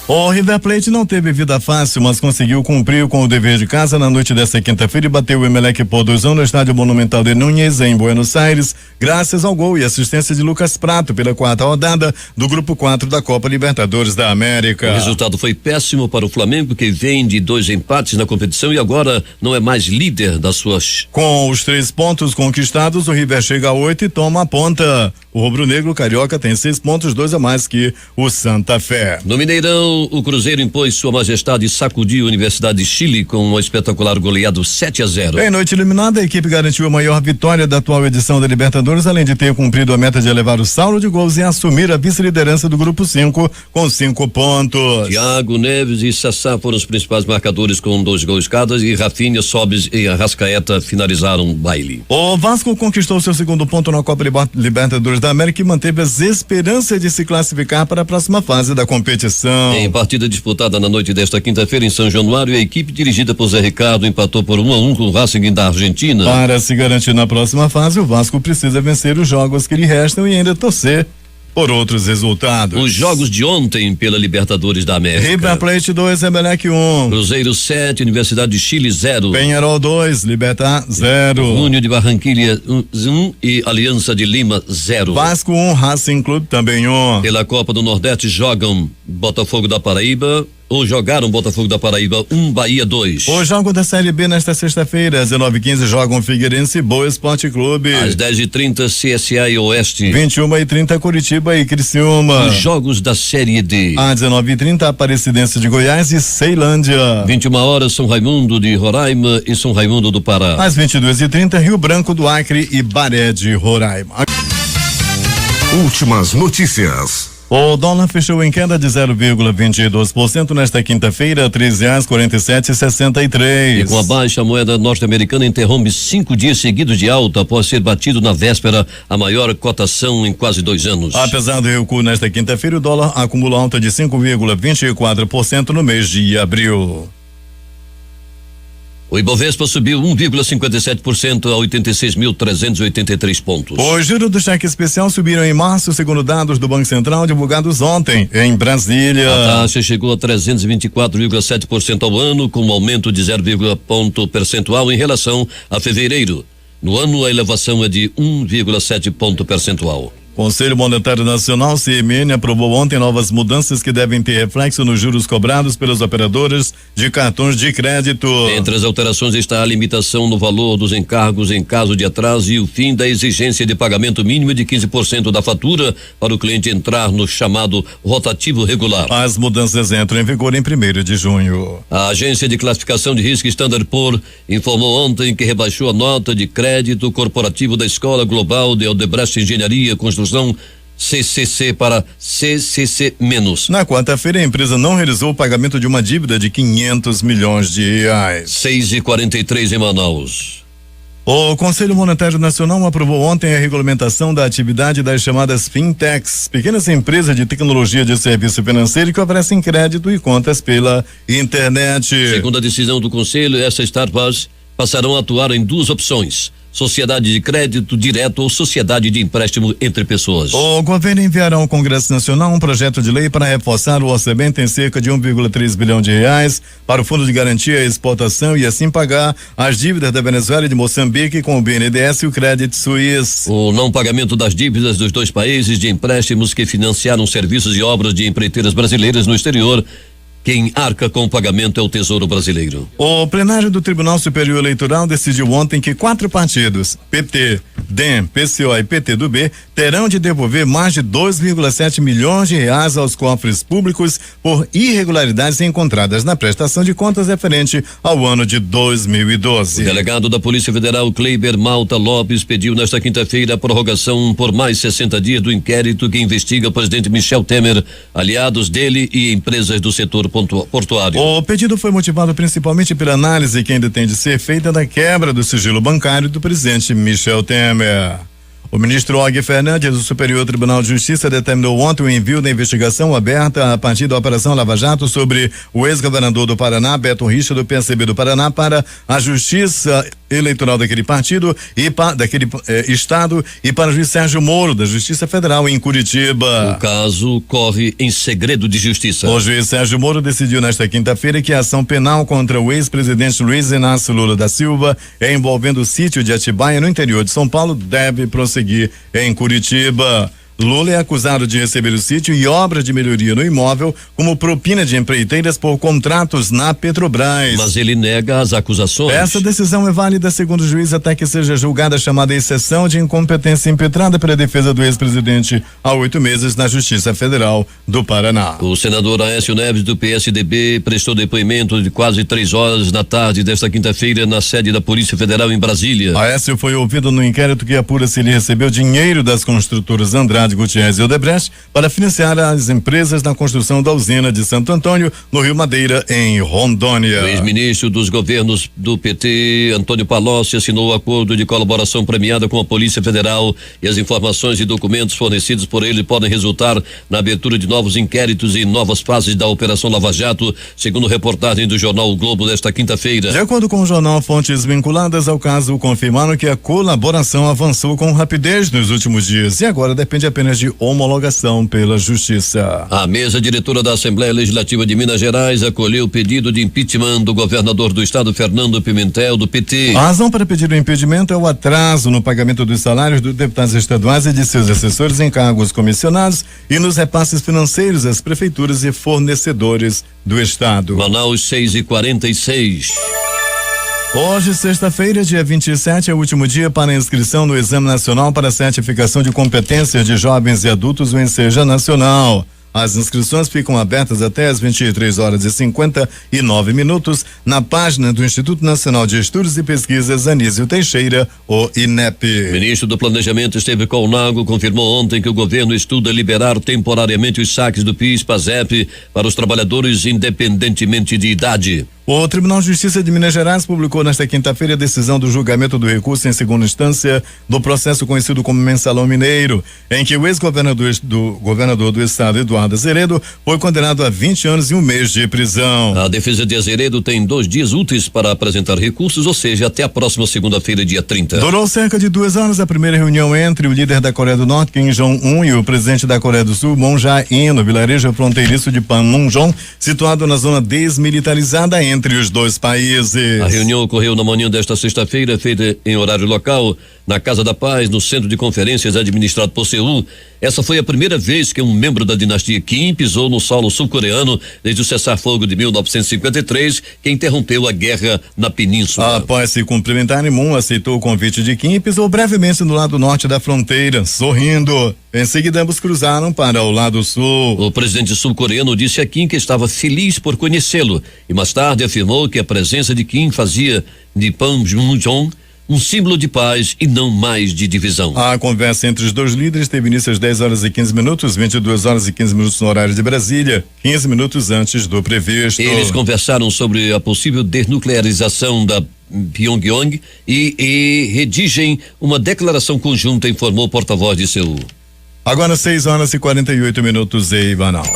O River Plate não teve vida fácil, mas conseguiu cumprir com o dever de casa na noite desta quinta-feira e bateu o Emelec por 2-1 no Estádio Monumental de Núñez, em Buenos Aires, graças ao gol e assistência de Lucas Prato pela quarta rodada do Grupo 4 da Copa Libertadores da América. O resultado foi péssimo para o Flamengo, que vem de 2 empates na competição e agora não é mais líder das suas. Com os 3 pontos conquistados, o River chega a 8 e toma a ponta. O rubro-negro carioca tem 6 pontos, 2 a mais que o Santa Fé. No Mineirão, Domingão, o Cruzeiro impôs sua majestade e sacudiu a Universidade de Chile com uma espetacular goleada 7-0. Em noite iluminada, a equipe garantiu a maior vitória da atual edição da Libertadores, além de ter cumprido a meta de elevar o saldo de gols e assumir a vice-liderança do grupo 5 com 5 pontos. Thiago Neves e Sassá foram os principais marcadores com 2 gols cada e Rafinha, Sobis e Arrascaeta finalizaram o baile. O Vasco conquistou seu segundo ponto na Copa Libertadores da América e manteve as esperanças de se classificar para a próxima fase da competição. Em partida disputada na noite desta quinta-feira em São Januário, a equipe dirigida por Zé Ricardo empatou por 1-1 com o Racing da Argentina. Para se garantir na próxima fase, o Vasco precisa vencer os jogos que lhe restam e ainda torcer por outros resultados. Os jogos de ontem pela Libertadores da América. River Plate 2, Emelec 1. Cruzeiro 7, Universidade de Chile 0. Penharol 2, Libertad 0. União de Barranquilha 1 e Aliança de Lima 0. Vasco 1, Racing Clube também 1. Pela Copa do Nordeste jogam Botafogo da Paraíba. Jogaram Botafogo da Paraíba 1, Bahia 2. O jogo da Série B nesta sexta-feira, às 19h15, jogam Figueirense e Boa Esporte Clube. Às 10h30, CSA e Oeste. 21h30, Curitiba e Criciúma. Os jogos da Série D. Às 19h30, Aparecidense de Goiás e Ceilândia. 21h, São Raimundo de Roraima e São Raimundo do Pará. Às 22h30, Rio Branco do Acre e Baré de Roraima. Últimas notícias. O dólar fechou em queda de 0,22% nesta quinta-feira, R$3,47,63. E com a baixa, a moeda norte-americana interrompe 5 dias seguidos de alta após ser batido na véspera a maior cotação em quase 2 anos. Apesar do recuo nesta quinta-feira, o dólar acumula alta de 5,24% no mês de abril. O Ibovespa subiu 1,57% a 86.383 pontos. O juro do cheque especial subiram em março, segundo dados do Banco Central divulgados ontem em Brasília. A taxa chegou a 324,7% ao ano, com um aumento de 0,1 ponto percentual em relação a fevereiro. No ano, a elevação é de 1,7 ponto percentual. Conselho Monetário Nacional, CMN, aprovou ontem novas mudanças que devem ter reflexo nos juros cobrados pelas operadoras de cartões de crédito. Entre as alterações está a limitação no valor dos encargos em caso de atraso e o fim da exigência de pagamento mínimo de 15% da fatura para o cliente entrar no chamado rotativo regular. As mudanças entram em vigor em 1º de junho. A agência de classificação de risco Standard Poor's informou ontem que rebaixou a nota de crédito corporativo da Escola Global de Odebrecht Engenharia Construção CCC para CCC-. Na quarta-feira, a empresa não realizou o pagamento de uma dívida de R$500 milhões. 6h43 em Manaus. O Conselho Monetário Nacional aprovou ontem a regulamentação da atividade das chamadas fintechs, pequenas empresas de tecnologia de serviço financeiro que oferecem crédito e contas pela internet. Segundo a decisão do Conselho, essas startups passarão a atuar em 2 opções: sociedade de crédito direto ou sociedade de empréstimo entre pessoas. O governo enviará ao Congresso Nacional um projeto de lei para reforçar o orçamento em cerca de R$1,3 bilhão para o Fundo de Garantia à Exportação e assim pagar as dívidas da Venezuela e de Moçambique com o BNDES e o Credit Suisse. O não pagamento das dívidas dos 2 países de empréstimos que financiaram serviços e obras de empreiteiras brasileiras no exterior. Quem arca com o pagamento é o Tesouro Brasileiro. O plenário do Tribunal Superior Eleitoral decidiu ontem que 4 partidos, PT, DEM, PCO e PTB, terão de devolver mais de R$2,7 milhões aos cofres públicos por irregularidades encontradas na prestação de contas referente ao ano de 2012. O delegado da Polícia Federal, Kleiber Malta Lopes, pediu nesta quinta-feira a prorrogação por mais 60 dias do inquérito que investiga o presidente Michel Temer, aliados dele e empresas do setor portuário. O pedido foi motivado principalmente pela análise que ainda tem de ser feita da quebra do sigilo bancário do presidente Michel Temer. O ministro Og Fernandes do Superior Tribunal de Justiça determinou ontem o envio da investigação aberta a partir da Operação Lava Jato sobre o ex-governador do Paraná, Beto Richa, do PSB do Paraná, para a Justiça Eleitoral daquele partido e daquele estado e para o juiz Sérgio Moro, da Justiça Federal em Curitiba. O caso corre em segredo de justiça. O juiz Sérgio Moro decidiu nesta quinta-feira que a ação penal contra o ex-presidente Luiz Inácio Lula da Silva, envolvendo o sítio de Atibaia, no interior de São Paulo, deve prosseguir em Curitiba. Lula é acusado de receber o sítio e obra de melhoria no imóvel como propina de empreiteiras por contratos na Petrobras. Mas ele nega as acusações. Essa decisão é válida, segundo o juiz, até que seja julgada a chamada exceção de incompetência impetrada pela defesa do ex-presidente há 8 meses na Justiça Federal do Paraná. O senador Aécio Neves, do PSDB, prestou depoimento de quase 3 horas da tarde desta quinta-feira na sede da Polícia Federal em Brasília. Aécio foi ouvido no inquérito que apura se ele recebeu dinheiro das construtoras Andrade, Gutierrez e Odebrecht para financiar as empresas na construção da usina de Santo Antônio, no Rio Madeira, em Rondônia. O ex-ministro dos governos do PT, Antônio Palocci, assinou o acordo de colaboração premiada com a Polícia Federal e as informações e documentos fornecidos por ele podem resultar na abertura de novos inquéritos e novas fases da Operação Lava Jato, segundo reportagem do jornal O Globo desta quinta-feira. De acordo com o jornal, fontes vinculadas ao caso confirmaram que a colaboração avançou com rapidez nos últimos dias e agora depende apenas de homologação pela Justiça. A mesa diretora da Assembleia Legislativa de Minas Gerais acolheu o pedido de impeachment do governador do estado, Fernando Pimentel, do PT. A razão para pedir o impedimento é o atraso no pagamento dos salários dos deputados estaduais e de seus assessores em cargos comissionados e nos repasses financeiros às prefeituras e fornecedores do estado. Manaus 6:46. Hoje, sexta-feira, dia 27, é o último dia para a inscrição no Exame Nacional para a Certificação de Competências de Jovens e Adultos, o Enseja Nacional. As inscrições ficam abertas até às 23h59 na página do Instituto Nacional de Estudos e Pesquisas Anísio Teixeira, o INEP. O ministro do Planejamento, Esteve Colnago, confirmou ontem que o governo estuda liberar temporariamente os saques do PIS/PASEP para os trabalhadores independentemente de idade. O Tribunal de Justiça de Minas Gerais publicou nesta quinta-feira a decisão do julgamento do recurso em segunda instância do processo conhecido como Mensalão Mineiro, em que o ex-governador do estado, Eduardo Azeredo, foi condenado a 20 anos e 1 mês de prisão. A defesa de Azeredo tem 2 dias úteis para apresentar recursos, ou seja, até a próxima segunda-feira, dia 30. Durou cerca de 2 horas a primeira reunião entre o líder da Coreia do Norte, Kim Jong-un, e o presidente da Coreia do Sul, Moon Jae-in, no vilarejo fronteiriço de Panmunjom, situado na zona desmilitarizada entre os dois países. A reunião ocorreu na manhã desta sexta-feira, feita em horário local, na Casa da Paz, no centro de conferências administrado por Seul. Essa foi a primeira vez que um membro da dinastia Kim pisou no solo sul-coreano desde o cessar-fogo de 1953, que interrompeu a guerra na península. Após se cumprimentar, Moon aceitou o convite de Kim e pisou brevemente no lado norte da fronteira, sorrindo. Em seguida, ambos cruzaram para o lado sul. O presidente sul-coreano disse a Kim que estava feliz por conhecê-lo e mais tarde afirmou que a presença de Kim fazia de Panmunjom um símbolo de paz e não mais de divisão. A conversa entre os dois líderes teve início às 10h15, 22h15 no horário de Brasília, 15 minutos antes do previsto. Eles conversaram sobre a possível desnuclearização da Pyongyang e redigem uma declaração conjunta, informou o porta-voz de Seul. Agora 6h48 em Manaus.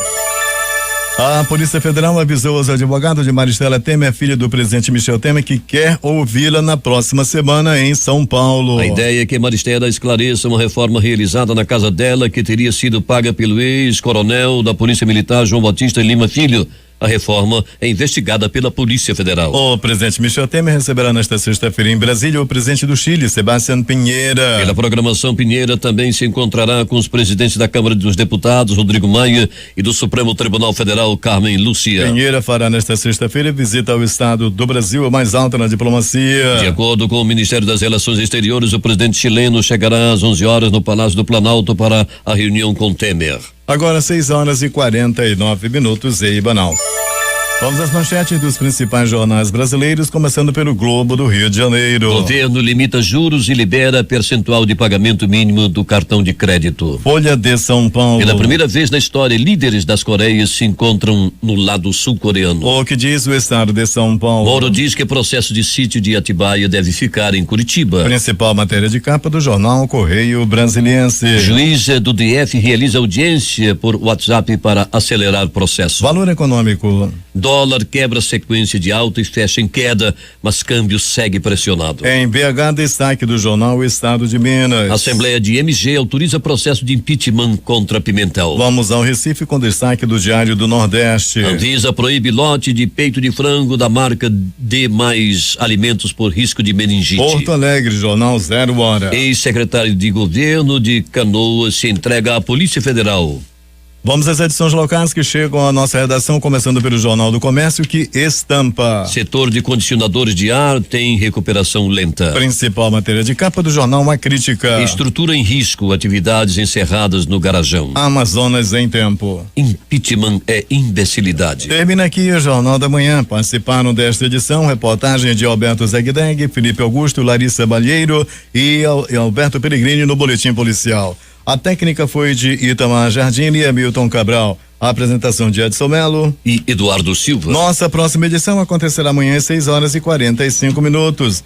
A Polícia Federal avisou aos advogados de Maristela Temer, filha do presidente Michel Temer, que quer ouvi-la na próxima semana em São Paulo. A ideia é que Maristela esclareça uma reforma realizada na casa dela que teria sido paga pelo ex-coronel da Polícia Militar João Batista Lima Filho. A reforma é investigada pela Polícia Federal. O presidente Michel Temer receberá nesta sexta-feira em Brasília o presidente do Chile, Sebastián Piñera. Pela programação, Piñera também se encontrará com os presidentes da Câmara dos Deputados, Rodrigo Maia, e do Supremo Tribunal Federal, Carmen Lúcia. Piñera fará nesta sexta-feira visita ao estado do Brasil, a mais alta na diplomacia. De acordo com o Ministério das Relações Exteriores, o presidente chileno chegará às 11 horas no Palácio do Planalto para a reunião com Temer. Agora 6h49 em Manaus. Vamos às manchetes dos principais jornais brasileiros, começando pelo Globo do Rio de Janeiro. O governo limita juros e libera percentual de pagamento mínimo do cartão de crédito. Folha de São Paulo. Pela primeira vez na história, líderes das Coreias se encontram no lado sul-coreano. O que diz o estado de São Paulo? Moro diz que o processo de sítio de Atibaia deve ficar em Curitiba. Principal matéria de capa do jornal Correio Brasiliense. Juiz do DF realiza audiência por WhatsApp para acelerar o processo. Valor econômico. Dólar quebra a sequência de alta e fecha em queda, mas câmbio segue pressionado. Em BH, destaque do jornal O Estado de Minas. A Assembleia de MG autoriza processo de impeachment contra Pimentel. Vamos ao Recife com destaque do Diário do Nordeste. Anvisa proíbe lote de peito de frango da marca D mais alimentos por risco de meningite. Porto Alegre, jornal 0 Hora. Ex-secretário de governo de Canoas se entrega à Polícia Federal. Vamos às edições locais que chegam à nossa redação, começando pelo Jornal do Comércio, que estampa. Setor de condicionadores de ar tem recuperação lenta. Principal matéria de capa do jornal, uma crítica. Estrutura em risco, atividades encerradas no Garajão. Amazonas em tempo. Impeachment é imbecilidade. Termina aqui o Jornal da Manhã. Participaram desta edição reportagem de Alberto Zegdeg, Felipe Augusto, Larissa Balheiro e Alberto Peregrini no Boletim Policial. A técnica foi de Itamar Jardim e Hamilton Cabral. A apresentação de Edson Melo e Eduardo Silva. Nossa próxima edição acontecerá amanhã às 6h45.